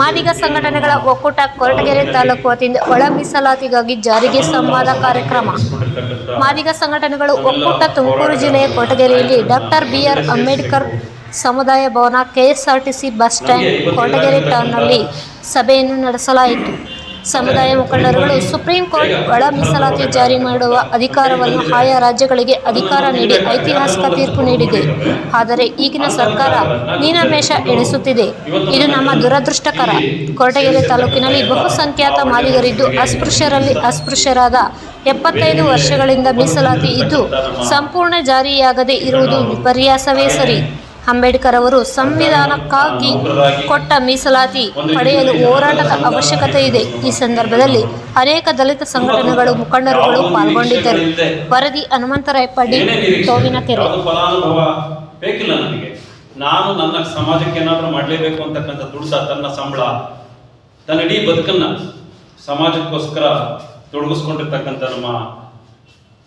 ಮಾದಿಗ ಸಂಘಟನೆಗಳ ಒಕ್ಕೂಟ ಕೊರಟಗೆರೆ ತಾಲೂಕು ವತಿಯಿಂದ ಒಳ ಮೀಸಲಾತಿಗಾಗಿ ಜಾರಿಗೆ ಸಂವಾದ ಕಾರ್ಯಕ್ರಮ. ಮಾದಿಗ ಸಂಘಟನೆಗಳು ಒಕ್ಕೂಟ ತುಮಕೂರು ಜಿಲ್ಲೆಯ ಕೊರಟಗೆರೆಯಲ್ಲಿ ಡಾಕ್ಟರ್ ಬಿ.ಆರ್. ಅಂಬೇಡ್ಕರ್ ಸಮುದಾಯ ಭವನ, ಕೆಎಸ್ಆರ್ಟಿಸಿ ಬಸ್ ಸ್ಟ್ಯಾಂಡ್, ಕೊರಟಗೆರೆ ಟೌನ್ನಲ್ಲಿ ಸಭೆಯನ್ನು ನಡೆಸಲಾಯಿತು. ಸಮುದಾಯ ಮುಖಂಡರುಗಳು ಸುಪ್ರೀಂ ಕೋರ್ಟ್ ಒಳ ಮೀಸಲಾತಿ ಜಾರಿ ಮಾಡುವ ಅಧಿಕಾರವನ್ನು ಆಯಾ ರಾಜ್ಯಗಳಿಗೆ ಅಧಿಕಾರ ನೀಡಿ ಐತಿಹಾಸಿಕ ತೀರ್ಪು ನೀಡಿದೆ. ಆದರೆ ಈಗಿನ ಸರ್ಕಾರ ಮೀನಮೇಷ ಎಣಿಸುತ್ತಿದೆ. ಇದು ನಮ್ಮ ದುರದೃಷ್ಟಕರ. ಕೊರಟಗೆರೆ ತಾಲೂಕಿನಲ್ಲಿ ಬಹುಸಂಖ್ಯಾತ ಮಾದಿಗರಿದ್ದು ಅಸ್ಪೃಶ್ಯರಲ್ಲಿ ಅಸ್ಪೃಶ್ಯರಾದ 75 ವರ್ಷಗಳಿಂದ ಮೀಸಲಾತಿ ಇದ್ದು ಸಂಪೂರ್ಣ ಜಾರಿಯಾಗದೇ ಇರುವುದು ವಿಪರ್ಯಾಸವೇ ಸರಿ. ಅಂಬೇಡ್ಕರ್ ಅವರು ಸಂವಿಧಾನಕ್ಕಾಗಿ ಕೊಟ್ಟ ಮೀಸಲಾತಿ ಪಡೆಯಲು ಹೋರಾಟದ ಅವಶ್ಯಕತೆ ಇದೆ. ಈ ಸಂದರ್ಭದಲ್ಲಿ ಅನೇಕ ದಲಿತ ಸಂಘಟನೆಗಳು ಮುಖಂಡರುಗಳು ಪಾಲ್ಗೊಂಡಿದ್ದರು. ವರದಿ ಹನುಮಂತರಾಯ ಪಡ್ಡಿ, ತೋವಿನಕೆರೆ. ಬೇಕಿಲ್ಲ ನನಗೆ, ನಾನು ನನ್ನ ಸಮಾಜಕ್ಕೆ ಏನಾದರೂ ಮಾಡಲೇಬೇಕು ಅಂತಕ್ಕಂಥ ದುಡ್ಡ ತನ್ನ ಸಂಬಳ, ತನ್ನ ಇಡೀ ಬದುಕನ್ನ ಸಮಾಜಕ್ಕೋಸ್ಕರ ತೊಡಗಿಸ್ಕೊಂಡಿರ್ತಕ್ಕಂಥ ನಮ್ಮ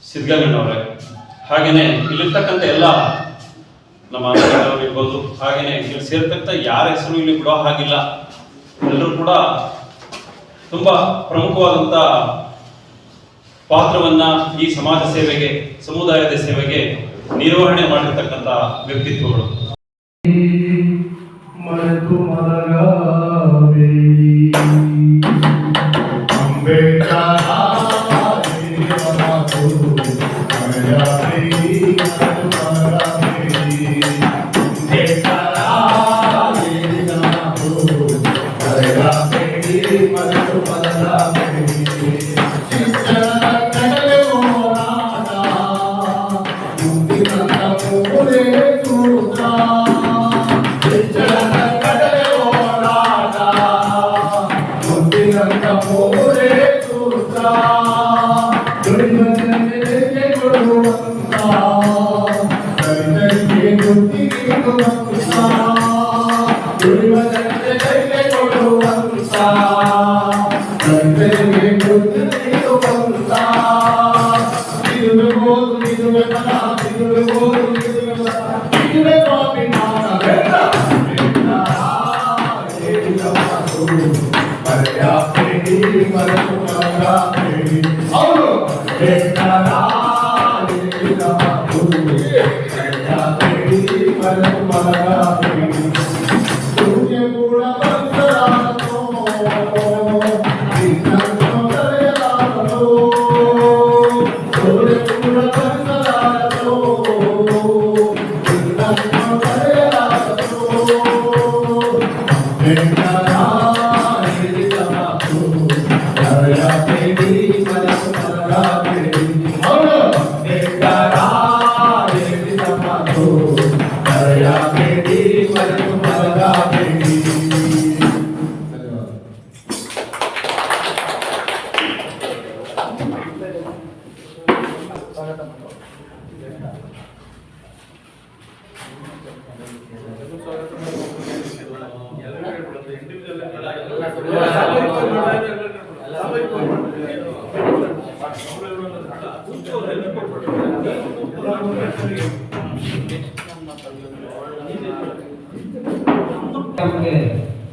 ಸಿದ್ದಗಂಗಣ್ಣವರೇ, ಹಾಗೆಯೇ ಇಲ್ಲಿರ್ತಕ್ಕಂಥ ಎಲ್ಲ ನಮ್ಮ ಅಣ್ಣವರು ಇರ್ಬೋದು, ಹಾಗೆಯೇ ಇಲ್ಲಿ ಸೇರ್ತಕ್ಕಂಥ ಯಾರ ಹೆಸರು ಇಲ್ಲಿ ಬಿಡೋ ಹಾಗಿಲ್ಲ. ಎಲ್ಲರೂ ಕೂಡ ತುಂಬಾ ಪ್ರಮುಖವಾದಂಥ ಪಾತ್ರವನ್ನ ಈ ಸಮಾಜ ಸೇವೆಗೆ, ಸಮುದಾಯದ ಸೇವೆಗೆ ನಿರ್ವಹಣೆ ಮಾಡಿರ್ತಕ್ಕಂಥ ವ್ಯಕ್ತಿತ್ವಗಳು.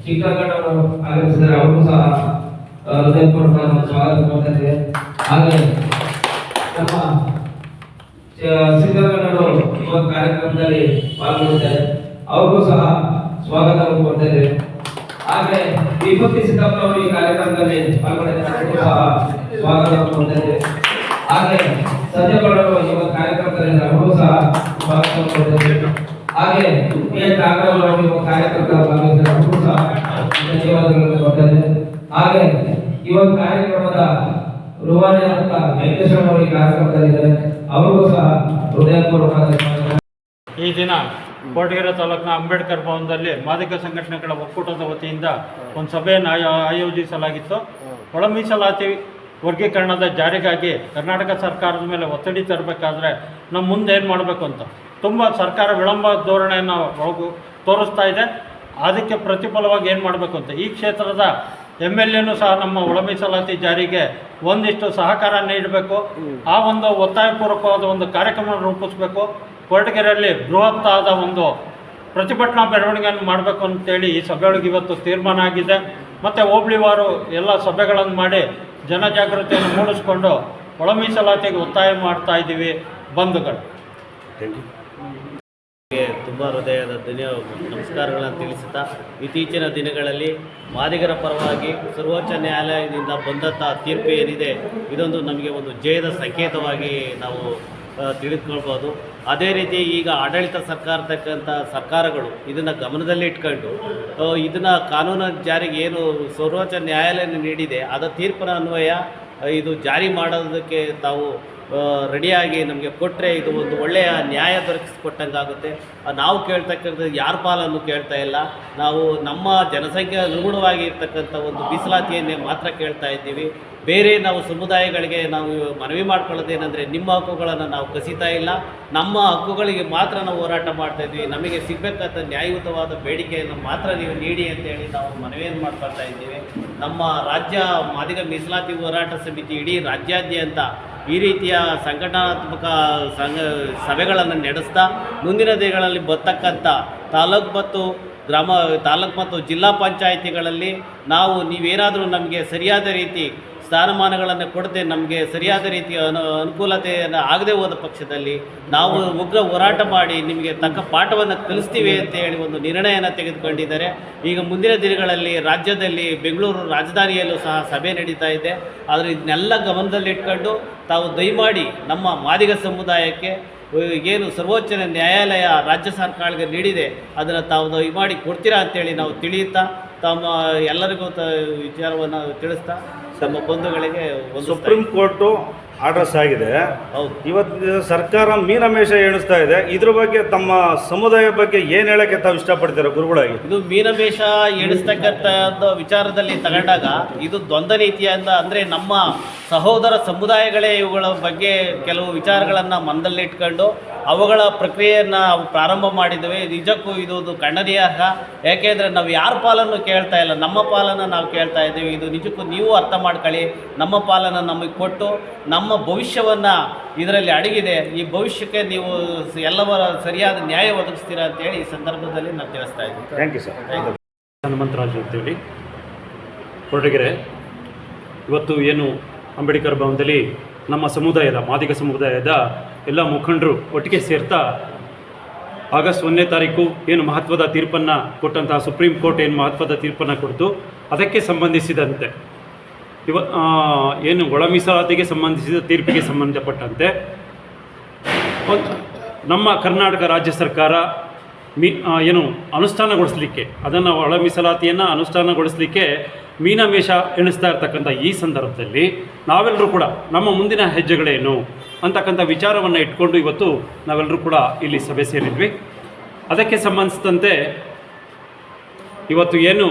ಚಿಕ್ಕಗಣ್ಣವರು ಆಗಮಿಸಿದರೆ ಅವರು ಸಹ ಹೃದಯಪೂರ್ವಕ ಸ್ವಾಗತ ಕೊಡ್ತಾರೆ. ಹಾಗೆ ನಮ್ಮ ಸಿದ್ದಗಣ್ಣವರು ಈ ಕಾರ್ಯಕ್ರಮದಲ್ಲಿ ಪಾಲ್ಗೊಂಡಿದ್ದಾರೆ, ಅವ್ರಿಗೂ ಸಹ ಸ್ವಾಗತ ಕೊಡ್ತಾರೆ. ಹಾಗೆ ವಿಭಕ್ತಿ ಸಿದ್ದಪ್ಪನವರು ಈ ಕಾರ್ಯಕ್ರಮದಲ್ಲಿ ಪಾಲ್ಗೊಂಡಿದ್ದಾರೆ, ಅವ್ರಿಗೂ ಸಹ ಸ್ವಾಗತ ಕೊಡ್ತಾರೆ. ಹಾಗೆ ಸಂಜಯಗೌಡರು ಈ ಕಾರ್ಯಕ್ರಮದಲ್ಲಿ ಅವರು ಸಹ ಸ್ವಾಗತ ಕೊಡ್ತಾರೆ. ಹಾಗೆ ಕಾರ್ಯಕ್ರಮದ ಹಾಗೆ ಈ ಒಂದು ಕಾರ್ಯಕ್ರಮದ ರೂವಾಣಿ ಅಂತ ವೆಂಕಟೇಶ್ವರ ಈ ಕಾರ್ಯಕ್ರಮದಲ್ಲಿದ್ದಾರೆ, ಅವರಿಗೂ ಸಹ ಹೃದಯಪೂರ್ವಕ. ಈ ದಿನ ಕೊರಟಗೆರೆ ತಾಲೂಕಿನ ಅಂಬೇಡ್ಕರ್ ಭವನದಲ್ಲಿ ಮಾದಿಗ ಸಂಘಟನೆಗಳ ಒಕ್ಕೂಟದ ವತಿಯಿಂದ ಒಂದು ಸಭೆಯನ್ನು ಆಯೋಜಿಸಲಾಗಿತ್ತು. ಒಳ ಮೀಸಲಾತಿ ವರ್ಗೀಕರಣದ ಜಾರಿಗಾಗಿ ಕರ್ನಾಟಕ ಸರ್ಕಾರದ ಮೇಲೆ ಒತ್ತಡ ತರಬೇಕಾದ್ರೆ ನಮ್ಮ ಮುಂದೆ ಏನು ಮಾಡಬೇಕು ಅಂತ ತುಂಬ ಸರ್ಕಾರ ವಿಳಂಬ ಧೋರಣೆಯನ್ನು ತೋರಿಸ್ತಾ ಇದೆ. ಅದಕ್ಕೆ ಪ್ರತಿಫಲವಾಗಿ ಏನು ಮಾಡಬೇಕು ಅಂತ ಈ ಕ್ಷೇತ್ರದ MLAನೂ ಸಹ ನಮ್ಮ ಒಳ ಮೀಸಲಾತಿ ಜಾರಿಗೆ ಒಂದಿಷ್ಟು ಸಹಕಾರ ನೀಡಬೇಕು. ಆ ಒಂದು ಒತ್ತಾಯಪೂರ್ವಕವಾದ ಒಂದು ಕಾರ್ಯಕ್ರಮ ರೂಪಿಸಬೇಕು. ಕೊರಟಗೆರೆಯಲ್ಲಿ ಬೃಹತ್ತಾದ ಒಂದು ಪ್ರತಿಭಟನಾ ಮೆರವಣಿಗೆಯನ್ನು ಮಾಡಬೇಕು ಅಂತೇಳಿ ಈ ಸಭೆಯೊಳಗೆ ಇವತ್ತು ತೀರ್ಮಾನ ಆಗಿದೆ. ಮತ್ತು ಹೋಬಳಿವಾರು ಎಲ್ಲ ಸಭೆಗಳನ್ನು ಮಾಡಿ ಜನಜಾಗೃತಿಯನ್ನು ಮೂಡಿಸ್ಕೊಂಡು ಒಳ ಮೀಸಲಾತಿಗೆ ಒತ್ತಾಯ ಮಾಡ್ತಾ ಇದ್ದೀವಿ ಬಂಧುಗಳು. ತುಂಬ ಹೃದಯದ ನಮಸ್ಕಾರಗಳನ್ನು ತಿಳಿಸುತ್ತಾ, ಇತ್ತೀಚಿನ ದಿನಗಳಲ್ಲಿ ಮಾದಿಗರ ಪರವಾಗಿ ಸರ್ವೋಚ್ಚ ನ್ಯಾಯಾಲಯದಿಂದ ಬಂದಂಥ ತೀರ್ಪು ಏನಿದೆ, ಇದೊಂದು ನಮಗೆ ಒಂದು ಜಯದ ಸಂಕೇತವಾಗಿ ನಾವು ತಿಳಿದುಕೊಳ್ಬೋದು. ಅದೇ ರೀತಿ ಈಗ ಆಡಳಿತ ಸರ್ಕಾರಗಳು ಇದನ್ನು ಗಮನದಲ್ಲಿ ಇಟ್ಕೊಂಡು ಇದನ್ನು ಕಾನೂನು ಜಾರಿಗೆ ಏನು ಸರ್ವೋಚ್ಚ ನ್ಯಾಯಾಲಯ ನೀಡಿದೆ ಅದರ ತೀರ್ಪಿನ ಅನ್ವಯ ಇದು ಜಾರಿ ಮಾಡೋದಕ್ಕೆ ತಾವು ರೆಡಿಯಾಗಿ ನಮಗೆ ಕೊಟ್ಟರೆ ಇದು ಒಂದು ಒಳ್ಳೆಯ ನ್ಯಾಯ ದೊರಕಿಸಿಕೊಟ್ಟಂಗಾಗುತ್ತೆ. ನಾವು ಕೇಳ್ತಕ್ಕಂಥದ್ದು ಯಾರ ಪಾಲನ್ನು ಕೇಳ್ತಾ ಇಲ್ಲ, ನಾವು ನಮ್ಮ ಜನಸಂಖ್ಯೆ ಅನುಗುಣವಾಗಿ ಇರ್ತಕ್ಕಂಥ ಒಂದು ಮೀಸಲಾತಿಯನ್ನೇ ಮಾತ್ರ ಕೇಳ್ತಾ ಇದ್ದೀವಿ. ಬೇರೆ ನಾವು ಸಮುದಾಯಗಳಿಗೆ ನಾವು ಮನವಿ ಮಾಡ್ಕೊಳ್ಳೋದೇನೆಂದರೆ, ನಿಮ್ಮ ಹಕ್ಕುಗಳನ್ನು ನಾವು ಕಸಿತಾ ಇಲ್ಲ, ನಮ್ಮ ಹಕ್ಕುಗಳಿಗೆ ಮಾತ್ರ ನಾವು ಹೋರಾಟ ಮಾಡ್ತಾಯಿದ್ವಿ, ನಮಗೆ ಸಿಗಬೇಕಾದ ನ್ಯಾಯಯುತವಾದ ಬೇಡಿಕೆಯನ್ನು ಮಾತ್ರ ನೀವು ನೀಡಿ ಅಂತೇಳಿ ನಾವು ಮನವಿಯನ್ನು ಮಾಡ್ಕೊಳ್ತಾ ಇದ್ದೀವಿ. ನಮ್ಮ ರಾಜ್ಯ ಮಾದಿಗ ಮೀಸಲಾತಿ ಹೋರಾಟ ಸಮಿತಿ ಇಡೀ ರಾಜ್ಯಾದ್ಯಂತ ಈ ರೀತಿಯ ಸಂಘಟನಾತ್ಮಕ ಸಭೆಗಳನ್ನು ನಡೆಸ್ತಾ ಮುಂದಿನ ದಿನಗಳಲ್ಲಿ ಬರ್ತಕ್ಕಂಥ ತಾಲೂಕು ಮತ್ತು ಜಿಲ್ಲಾ ಪಂಚಾಯಿತಿಗಳಲ್ಲಿ ನಾವು ನೀವೇನಾದರೂ ನಮಗೆ ಸರಿಯಾದ ರೀತಿ ಸ್ಥಾನಮಾನಗಳನ್ನು ಕೊಡದೆ ನಮಗೆ ಸರಿಯಾದ ರೀತಿಯ ಅನುಕೂಲತೆಯನ್ನು ಆಗದೆ ಹೋದ ಪಕ್ಷದಲ್ಲಿ ನಾವು ಉಗ್ರ ಹೋರಾಟ ಮಾಡಿ ನಿಮಗೆ ತಕ್ಕ ಪಾಠವನ್ನು ಕಲಿಸ್ತೀವಿ ಅಂತೇಳಿ ಒಂದು ನಿರ್ಣಯನ ತೆಗೆದುಕೊಂಡಿದ್ದಾರೆ. ಈಗ ಮುಂದಿನ ದಿನಗಳಲ್ಲಿ ರಾಜ್ಯದಲ್ಲಿ ಬೆಂಗಳೂರು ರಾಜಧಾನಿಯಲ್ಲೂ ಸಹ ಸಭೆ ನಡೀತಾ ಇದೆ. ಆದರೆ ಇದನ್ನೆಲ್ಲ ಗಮನದಲ್ಲಿಟ್ಕೊಂಡು ತಾವು ದಯಮಾಡಿ ನಮ್ಮ ಮಾದಿಗ ಸಮುದಾಯಕ್ಕೆ ಏನು ಸರ್ವೋಚ್ಚ ನ್ಯಾಯಾಲಯ ರಾಜ್ಯ ಸರ್ಕಾರಕ್ಕೆ ನೀಡಿದೆ ಅದನ್ನು ತಾವು ದಯಮಾಡಿ ಕೊಡ್ತೀರಾ ಅಂತೇಳಿ ನಾವು ತಿಳಿಯುತ್ತಾ ತಮ್ಮ ಎಲ್ಲರಿಗೂ ವಿಚಾರವನ್ನು ತಿಳಿಸ್ತಾ ತಮ್ಮ ಬಂಧುಗಳಿಗೆ ಒಂದು ಸುಪ್ರೀಂ ಕೋರ್ಟು ಆರ್ಡರ್ಸ್ ಆಗಿದೆ. ಹೌದು, ಇವತ್ತು ಸರ್ಕಾರ ಮೀನಮೇಷ ಎಣಿಸ್ತಾ ಇದೆ. ಇದ್ರ ಬಗ್ಗೆ ತಮ್ಮ ಸಮುದಾಯ ಬಗ್ಗೆ ಏನು ಹೇಳಕ್ಕೆ ತಾವು ಇಷ್ಟಪಡ್ತೀರಾ ಗುರುಗಳಾಗಿ? ಇದು ಮೀನಮೇಷ ಎಣಿಸ್ತಕ್ಕಂಥ ವಿಚಾರದಲ್ಲಿ ತಗೊಂಡಾಗ ಇದು ದ್ವಂದ್ವ ನೀತಿಯಿಂದ, ಅಂದರೆ ನಮ್ಮ ಸಹೋದರ ಸಮುದಾಯಗಳೇ ಇವುಗಳ ಬಗ್ಗೆ ಕೆಲವು ವಿಚಾರಗಳನ್ನು ಮನದಲ್ಲಿಟ್ಕೊಂಡು ಅವುಗಳ ಪ್ರಕ್ರಿಯೆಯನ್ನು ಪ್ರಾರಂಭ ಮಾಡಿದ್ದೇವೆ. ನಿಜಕ್ಕೂ ಇದು ಖಂಡನೀಯಾರ್ಹ. ಯಾಕೆಂದರೆ ನಾವು ಯಾರ ಪಾಲನ್ನು ಕೇಳ್ತಾ ಇಲ್ಲ, ನಮ್ಮ ಪಾಲನ್ನು ನಾವು ಕೇಳ್ತಾ ಇದ್ದೀವಿ. ಇದು ನಿಜಕ್ಕೂ ನೀವು ಅರ್ಥ ಮಾಡ್ಕೊಳ್ಳಿ. ನಮ್ಮ ಪಾಲನ್ನು ನಮಗೆ ಕೊಟ್ಟು ನಮ್ಮ ಭವಿಷ್ಯವನ್ನು ಇದರಲ್ಲಿ ಅಡಗಿದೆ. ಈ ಭವಿಷ್ಯಕ್ಕೆ ನೀವು ಎಲ್ಲವರ ಸರಿಯಾದ ನ್ಯಾಯ ಒದಗಿಸ್ತೀರಾ ಅಂತೇಳಿ ಈ ಸಂದರ್ಭದಲ್ಲಿ ನಾನು ತಿಳಿಸ್ತಾ ಇದ್ದೀನಿ. Thank you sir. ಹನುಮಂತರಾಜು ಅಂತೇಳಿ ಕೊರಟಗೆರೆ. ಇವತ್ತು ಏನು ಅಂಬೇಡ್ಕರ್ ಭವನದಲ್ಲಿ ನಮ್ಮ ಸಮುದಾಯದ ಮಾದಿಗ ಸಮುದಾಯದ ಎಲ್ಲ ಮುಖಂಡರು ಒಟ್ಟಿಗೆ ಸೇರ್ತಾ ಆಗಸ್ಟ್ 1ನೇ ತಾರೀಕು ಏನು ಮಹತ್ವದ ತೀರ್ಪನ್ನು ಕೊಟ್ಟಂತಹ ಸುಪ್ರೀಂ ಕೋರ್ಟ್ ಏನು ಮಹತ್ವದ ತೀರ್ಪನ್ನು ಕೊಡ್ತು ಅದಕ್ಕೆ ಸಂಬಂಧಿಸಿದಂತೆ ಏನು ಒಳ ಮೀಸಲಾತಿಗೆ ಸಂಬಂಧಿಸಿದ ತೀರ್ಪಿಗೆ ಸಂಬಂಧಪಟ್ಟಂತೆ ನಮ್ಮ ಕರ್ನಾಟಕ ರಾಜ್ಯ ಸರ್ಕಾರ ಏನು ಅನುಷ್ಠಾನಗೊಳಿಸಲಿಕ್ಕೆ ಅದನ್ನು ಒಳ ಮೀಸಲಾತಿಯನ್ನು ಅನುಷ್ಠಾನಗೊಳಿಸಲಿಕ್ಕೆ ಮೀನಮೇಷ ಎಣಿಸ್ತಾ ಇರ್ತಕ್ಕಂಥ ಈ ಸಂದರ್ಭದಲ್ಲಿ ನಾವೆಲ್ಲರೂ ಕೂಡ ನಮ್ಮ ಮುಂದಿನ ಹೆಜ್ಜೆಗಳೇನು ಅಂತಕ್ಕಂಥ ವಿಚಾರವನ್ನು ಇಟ್ಕೊಂಡು ಇವತ್ತು ನಾವೆಲ್ಲರೂ ಕೂಡ ಇಲ್ಲಿ ಸಭೆ ಸೇರಿದ್ವಿ. ಅದಕ್ಕೆ ಸಂಬಂಧಿಸಿದಂತೆ ಇವತ್ತು ಏನು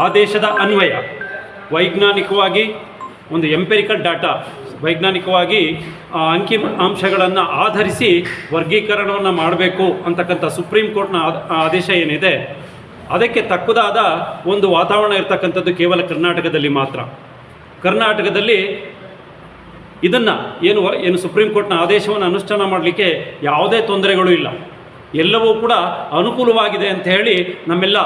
ಆದೇಶದ ಅನ್ವಯ ವೈಜ್ಞಾನಿಕವಾಗಿ ಒಂದು ಎಂಪೆರಿಕಲ್ ಡಾಟಾ ವೈಜ್ಞಾನಿಕವಾಗಿ ಅಂಕಿ ಅಂಶಗಳನ್ನು ಆಧರಿಸಿ ವರ್ಗೀಕರಣವನ್ನು ಮಾಡಬೇಕು ಅಂತಕ್ಕಂಥ ಸುಪ್ರೀಂ ಕೋರ್ಟ್ನ ಆದೇಶ ಏನಿದೆ ಅದಕ್ಕೆ ತಕ್ಕದಾದ ಒಂದು ವಾತಾವರಣ ಇರತಕ್ಕಂಥದ್ದು ಕೇವಲ ಕರ್ನಾಟಕದಲ್ಲಿ ಮಾತ್ರ. ಕರ್ನಾಟಕದಲ್ಲಿ ಇದನ್ನು ಏನು ಸುಪ್ರೀಂ ಕೋರ್ಟ್ನ ಆದೇಶವನ್ನು ಅನುಷ್ಠಾನ ಮಾಡಲಿಕ್ಕೆ ಯಾವುದೇ ತೊಂದರೆಗಳು ಇಲ್ಲ, ಎಲ್ಲವೂ ಕೂಡ ಅನುಕೂಲವಾಗಿದೆ ಅಂತ ಹೇಳಿ ನಮ್ಮೆಲ್ಲ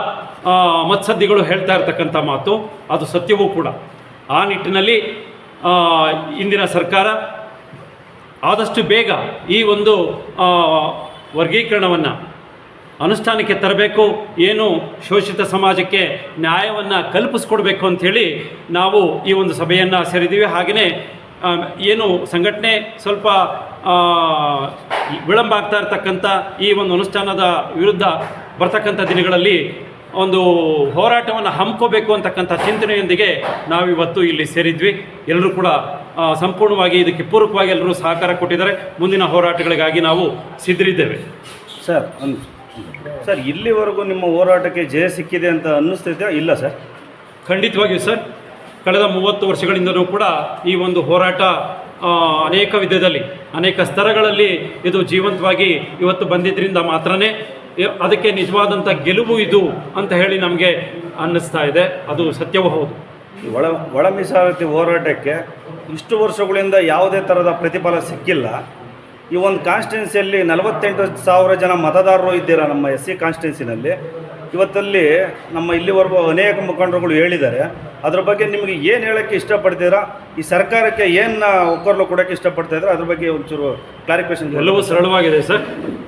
ಮತ್ಸದ್ದಿಗಳು ಹೇಳ್ತಾ ಇರ್ತಕ್ಕಂಥ ಮಾತು ಅದು ಸತ್ಯವೂ ಕೂಡ. ಆ ನಿಟ್ಟಿನಲ್ಲಿ ಇಂದಿನ ಸರ್ಕಾರ ಆದಷ್ಟು ಬೇಗ ಈ ಒಂದು ವರ್ಗೀಕರಣವನ್ನು ಅನುಷ್ಠಾನಕ್ಕೆ ತರಬೇಕು, ಏನು ಶೋಷಿತ ಸಮಾಜಕ್ಕೆ ನ್ಯಾಯವನ್ನು ಕಲ್ಪಿಸ್ಕೊಡ್ಬೇಕು ಅಂಥೇಳಿ ನಾವು ಈ ಒಂದು ಸಭೆಯನ್ನು ಸೇರಿದ್ದೀವಿ. ಹಾಗೆಯೇ ಏನು ಸಂಘಟನೆ ಸ್ವಲ್ಪ ವಿಳಂಬ ಆಗ್ತಾ ಇರ್ತಕ್ಕಂಥ ಈ ಒಂದು ಅನುಷ್ಠಾನದ ವಿರುದ್ಧ ಬರ್ತಕ್ಕಂಥ ದಿನಗಳಲ್ಲಿ ಒಂದು ಹೋರಾಟವನ್ನು ಹಮ್ಮಿಕೋಬೇಕು ಅಂತಕ್ಕಂಥ ಚಿಂತನೆಯೊಂದಿಗೆ ನಾವಿವತ್ತು ಇಲ್ಲಿ ಸೇರಿದ್ವಿ. ಎಲ್ಲರೂ ಕೂಡ ಸಂಪೂರ್ಣವಾಗಿ ಇದಕ್ಕೆ ಪೂರಕವಾಗಿ ಎಲ್ಲರೂ ಸಹಕಾರ ಕೊಟ್ಟಿದ್ದಾರೆ. ಮುಂದಿನ ಹೋರಾಟಗಳಿಗಾಗಿ ನಾವು ಸಿದ್ಧರಿದ್ದೇವೆ. ಸರ್ ಇಲ್ಲಿವರೆಗೂ ನಿಮ್ಮ ಹೋರಾಟಕ್ಕೆ ಜಯ ಸಿಕ್ಕಿದೆ ಅಂತ ಅನ್ನಿಸ್ತಿದೆಯಾ? ಇಲ್ಲ ಸರ್? ಖಂಡಿತವಾಗಿಯೂ ಸರ್, ಕಳೆದ 30 ವರ್ಷಗಳಿಂದಲೂ ಕೂಡ ಈ ಒಂದು ಹೋರಾಟ ಅನೇಕ ವಿಧದಲ್ಲಿ ಅನೇಕ ಸ್ತರಗಳಲ್ಲಿ ಇದು ಜೀವಂತವಾಗಿ ಇವತ್ತು ಬಂದಿದ್ದರಿಂದ ಮಾತ್ರನೇ ಅದಕ್ಕೆ ನಿಜವಾದಂಥ ಗೆಲುವು ಇದು ಅಂತ ಹೇಳಿ ನಮಗೆ ಅನ್ನಿಸ್ತಾ ಇದೆ. ಅದು ಸತ್ಯವೂ ಹೌದು. ಒಳ ಮೀಸಲಾತಿ ಹೋರಾಟಕ್ಕೆ ಇಷ್ಟು ವರ್ಷಗಳಿಂದ ಯಾವುದೇ ಥರದ ಪ್ರತಿಫಲ ಸಿಕ್ಕಿಲ್ಲ. ಈ ಒಂದು ಕಾನ್ಸ್ಟಿಟ್ಯೂನ್ಸಿಯಲ್ಲಿ 48,000 ಜನ ಮತದಾರರು ಇದ್ದೀರಾ ನಮ್ಮ SC ಕಾನ್ಸ್ಟಿಟ್ಯೂನ್ಸಿನಲ್ಲಿ. ಇವತ್ತಲ್ಲಿ ನಮ್ಮ ಇಲ್ಲಿವರೆಗೂ ಅನೇಕ ಮುಖಂಡರುಗಳು ಹೇಳಿದ್ದಾರೆ. ಅದ್ರ ಬಗ್ಗೆ ನಿಮಗೆ ಏನು ಹೇಳೋಕ್ಕೆ ಇಷ್ಟಪಡ್ತೀರಾ? ಈ ಸರ್ಕಾರಕ್ಕೆ ಏನು ಒಕ್ಕರ್ಲು ಕೊಡೋಕ್ಕೆ ಇಷ್ಟಪಡ್ತಾ ಇದ್ದಾರೆ, ಅದ್ರ ಬಗ್ಗೆ ಒಂಚೂರು ಕ್ಲಾರಿಫಿಕೇಶನ್. ಎಲ್ಲವೂ ಸರಳವಾಗಿದೆ ಸರ್.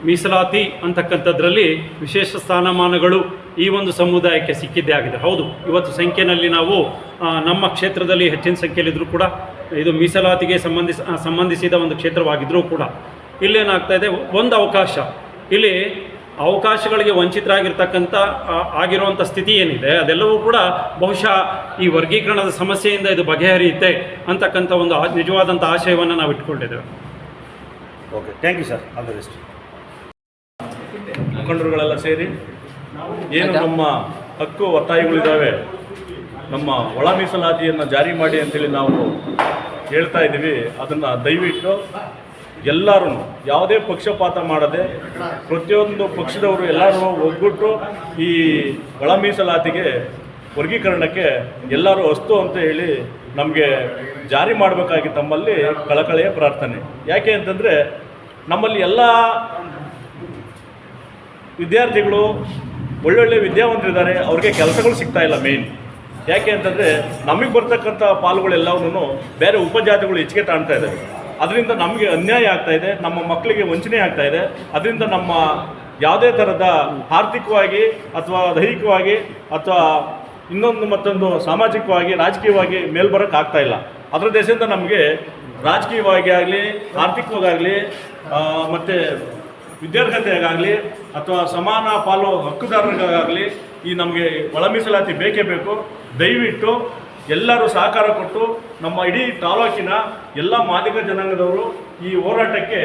ಮೀಸಲಾತಿ ಅಂತಕ್ಕಂಥದ್ರಲ್ಲಿ ವಿಶೇಷ ಸ್ಥಾನಮಾನಗಳು ಈ ಒಂದು ಸಮುದಾಯಕ್ಕೆ ಸಿಕ್ಕಿದ್ದೇ ಆಗಿದೆ. ಹೌದು, ಇವತ್ತು ಸಂಖ್ಯೆಯಲ್ಲಿ ನಾವು ನಮ್ಮ ಕ್ಷೇತ್ರದಲ್ಲಿ ಹೆಚ್ಚಿನ ಸಂಖ್ಯೆಯಲ್ಲಿದ್ದರೂ ಕೂಡ ಇದು ಮೀಸಲಾತಿಗೆ ಸಂಬಂಧಿಸಿದ ಒಂದು ಕ್ಷೇತ್ರವಾಗಿದ್ದರೂ ಕೂಡ ಇಲ್ಲೇನಾಗ್ತಾ ಇದೆ, ಒಂದು ಅವಕಾಶ, ಇಲ್ಲಿ ಅವಕಾಶಗಳಿಗೆ ವಂಚಿತರಾಗಿರ್ತಕ್ಕಂಥ ಆಗಿರುವಂಥ ಸ್ಥಿತಿ ಏನಿದೆ ಅದೆಲ್ಲವೂ ಕೂಡ ಬಹುಶಃ ಈ ವರ್ಗೀಕರಣದ ಸಮಸ್ಯೆಯಿಂದ ಇದು ಬಗೆಹರಿಯುತ್ತೆ ಅಂತಕ್ಕಂಥ ಒಂದು ನಿಜವಾದಂಥ ಆಶಯವನ್ನು ನಾವು ಇಟ್ಕೊಂಡಿದ್ದೇವೆ. Okay, thank you sir. All the best. ಮುಖಂಡರುಗಳೆಲ್ಲ ಸೇರಿ ಏನು ನಮ್ಮ ಹಕ್ಕು ಒತ್ತಾಯಗಳಿದ್ದಾವೆ, ನಮ್ಮ ಒಳ ಮೀಸಲಾತಿಯನ್ನು ಜಾರಿ ಮಾಡಿ ಅಂತೇಳಿ ನಾವು ಹೇಳ್ತಾ ಇದ್ದೀವಿ. ಅದನ್ನು ದಯವಿಟ್ಟು ಎಲ್ಲರೂ ಯಾವುದೇ ಪಕ್ಷಪಾತ ಮಾಡದೆ ಪ್ರತಿಯೊಂದು ಪಕ್ಷದವರು ಎಲ್ಲರೂ ಒಗ್ಗಟ್ಟು ಈ ಒಳ ಮೀಸಲಾತಿಗೆ ವರ್ಗೀಕರಣಕ್ಕೆ ಎಲ್ಲರೂ ಅಸ್ತು ಅಂತ ಹೇಳಿ ನಮಗೆ ಜಾರಿ ಮಾಡಬೇಕಾಗಿ ತಮ್ಮಲ್ಲಿ ಕಳಕಳಿಯ ಪ್ರಾರ್ಥನೆ. ಯಾಕೆ ಅಂತಂದರೆ ನಮ್ಮಲ್ಲಿ ಎಲ್ಲ ವಿದ್ಯಾರ್ಥಿಗಳು ಒಳ್ಳೊಳ್ಳೆ ವಿದ್ಯಾವಂತರಿದ್ದಾರೆ, ಅವ್ರಿಗೆ ಕೆಲಸಗಳು ಸಿಗ್ತಾ ಇಲ್ಲ. ಮೇನ್ ಯಾಕೆ ಅಂತಂದರೆ ನಮಗೆ ಬರ್ತಕ್ಕಂಥ ಪಾಲುಗಳೆಲ್ಲವೂ ಬೇರೆ ಉಪಜಾತಿಗಳು ಹೆಚ್ಚಿಗೆ ತಾಣ್ತಾ ಇದ್ದಾರೆ. ಅದರಿಂದ ನಮಗೆ ಅನ್ಯಾಯ ಆಗ್ತಾಯಿದೆ, ನಮ್ಮ ಮಕ್ಕಳಿಗೆ ವಂಚನೆ ಆಗ್ತಾಯಿದೆ. ಅದರಿಂದ ನಮ್ಮ ಯಾವುದೇ ಥರದ ಆರ್ಥಿಕವಾಗಿ ಅಥವಾ ದೈಹಿಕವಾಗಿ ಅಥವಾ ಇನ್ನೊಂದು ಮತ್ತೊಂದು ಸಾಮಾಜಿಕವಾಗಿ ರಾಜಕೀಯವಾಗಿ ಮೇಲ್ಬರೋಕ್ಕೆ ಆಗ್ತಾಯಿಲ್ಲ. ಅದರ ದೇಶದಿಂದ ನಮಗೆ ರಾಜಕೀಯವಾಗಿ ಆಗಲಿ, ಆರ್ಥಿಕವಾಗಲಿ, ಮತ್ತು ವಿದ್ಯಾರ್ಹತೆಗಾಗಲಿ ಅಥವಾ ಸಮಾನ ಪಾಲು ಹಕ್ಕುದಾರರಿಗಾಗಲಿ ಈ ನಮಗೆ ಒಳ ಮೀಸಲಾತಿ ಬೇಕೇ ಬೇಕು. ದಯವಿಟ್ಟು ಎಲ್ಲರೂ ಸಹಕಾರ ಕೊಟ್ಟು ನಮ್ಮ ಇಡೀ ತಾಲೂಕಿನ ಎಲ್ಲ ಮಾದಿಗ ಜನಾಂಗದವರು ಈ ಹೋರಾಟಕ್ಕೆ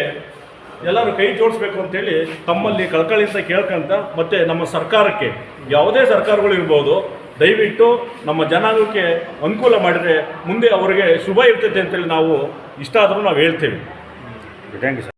ಎಲ್ಲರೂ ಕೈ ಜೋಡಿಸ್ಬೇಕು ಅಂತೇಳಿ ತಮ್ಮಲ್ಲಿ ಕಳಕಳಿಯಿಂದ ಕೇಳ್ಕೊಂತ, ಮತ್ತು ನಮ್ಮ ಸರ್ಕಾರಕ್ಕೆ ಯಾವುದೇ ಸರ್ಕಾರಗಳು ಇರ್ಬೋದು, ದಯವಿಟ್ಟು ನಮ್ಮ ಜನಾಂಗಕ್ಕೆ ಅನುಕೂಲ ಮಾಡಿದರೆ ಮುಂದೆ ಅವರಿಗೆ ಶುಭ ಇರ್ತೈತೆ ಅಂತೇಳಿ ನಾವು ಇಷ್ಟ ಆದರೂ ನಾವು ಹೇಳ್ತೇವೆ. Thank you sir.